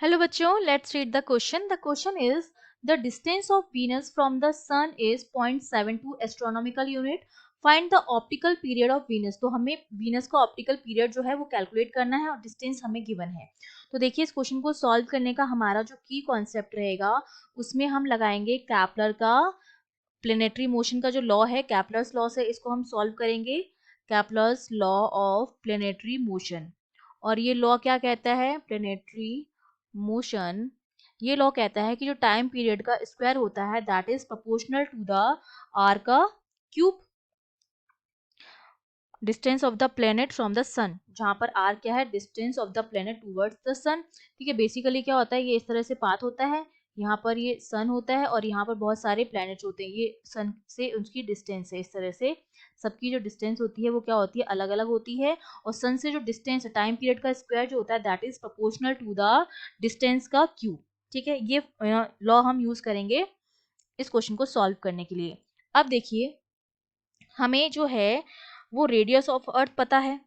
Hello बच्चों, let's read the question. The question is the distance of Venus from the Sun is 0.72 astronomical unit. Find the optical period of Venus. तो हमें Venus का optical period जो है वो calculate करना है और डिस्टेंस हमें गिवन है. तो देखिए इस क्वेश्चन को सॉल्व करने का हमारा जो की कॉन्सेप्ट रहेगा उसमें हम लगाएंगे कैपलर का प्लेनेटरी मोशन का जो लॉ है, कैपलर्स लॉ से इसको हम सॉल्व करेंगे. Kepler's law of planetary motion. और ये लॉ क्या कहता है? प्लेनेटरी मोशन ये लॉ कहता है कि जो टाइम पीरियड का स्क्वायर होता है that is proportional to the r का cube, distance of the planet from the sun, जहां पर आर क्या है? Distance of the planet towards the sun. ठीक है, बेसिकली क्या होता है, ये इस तरह से पाथ होता है, यहाँ पर ये सन होता है और यहाँ पर बहुत सारे प्लैनेट्स होते हैं. ये सन से उनकी डिस्टेंस है. इस तरह से सबकी जो डिस्टेंस होती है वो क्या होती है? अलग अलग होती है. और सन से जो डिस्टेंस है, टाइम पीरियड का स्क्वायर जो होता है that is proportional to the distance का क्यूब. ठीक है, ये लॉ हम यूज करेंगे इस क्वेश्चन को सॉल्व करने के लिए. अब देखिए हमें जो है वो रेडियस ऑफ अर्थ पता है.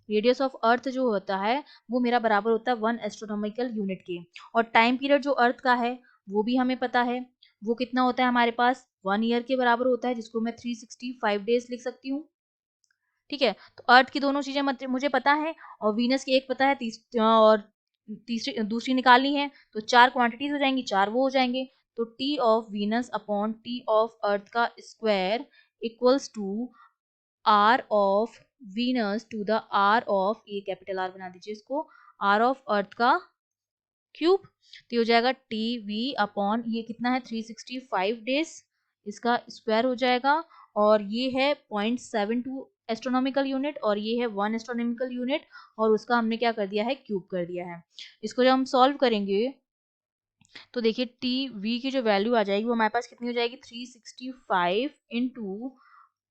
रेडियस ऑफ अर्थ जो होता है वो मेरा बराबर होता है 1 एस्ट्रोनॉमिकल यूनिट के. और टाइम पीरियड जो अर्थ का है वो भी हमें पता है. वो कितना होता है हमारे पास? 1 ईयर के बराबर होता है, जिसको मैं 365 डेज लिख सकती हूँ. ठीक है, तो अर्थ की दोनों चीजें मुझे पता है और वीनस की एक पता है, और तीसरी दूसरी निकालनी है. तो 4 क्वांटिटीज हो जाएंगी, 4 वो हो जाएंगे. तो t of Venus upon t of earth का square equals to r of Venus to the r of, ये कैपिटल आर बना दीजिए इसको, आर ऑफ अर्थ का क्यूब. तो ये हो जाएगा टी वी अपॉन, ये कितना है? 365 डेज, इसका स्क्वायर हो जाएगा. और ये है 0.72 एस्ट्रोनॉमिकल यूनिट और ये है 1 एस्ट्रोनॉमिकल यूनिट, और उसका हमने क्या कर दिया है? क्यूब कर दिया है. इसको जब हम सॉल्व करेंगे तो देखिए टी वी की जो वैल्यू आ जाएगी वो हमारे पास कितनी हो जाएगी? 365 इंटू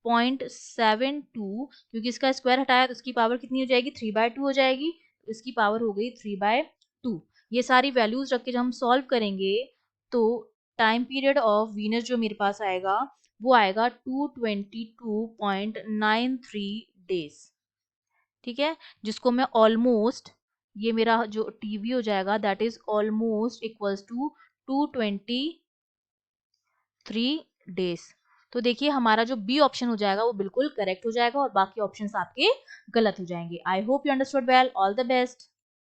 0.72, क्योंकि इसका स्क्वायर हटाया तो इसकी पावर कितनी हो जाएगी? 3/2 हो जाएगी. तो इसकी पावर हो गई 3/2. ये सारी वैल्यूज रख के जब हम सॉल्व करेंगे तो टाइम पीरियड ऑफ वीनस जो मेरे पास आएगा वो आएगा 222.93 डेज. ठीक है, जिसको मैं ऑलमोस्ट, ये मेरा जो टीवी हो जाएगा that is almost equals to 223 days. तो देखिए हमारा जो बी ऑप्शन हो जाएगा वो बिल्कुल करेक्ट हो जाएगा और बाकी ऑप्शंस आपके गलत हो जाएंगे. I hope you understood well. All the best.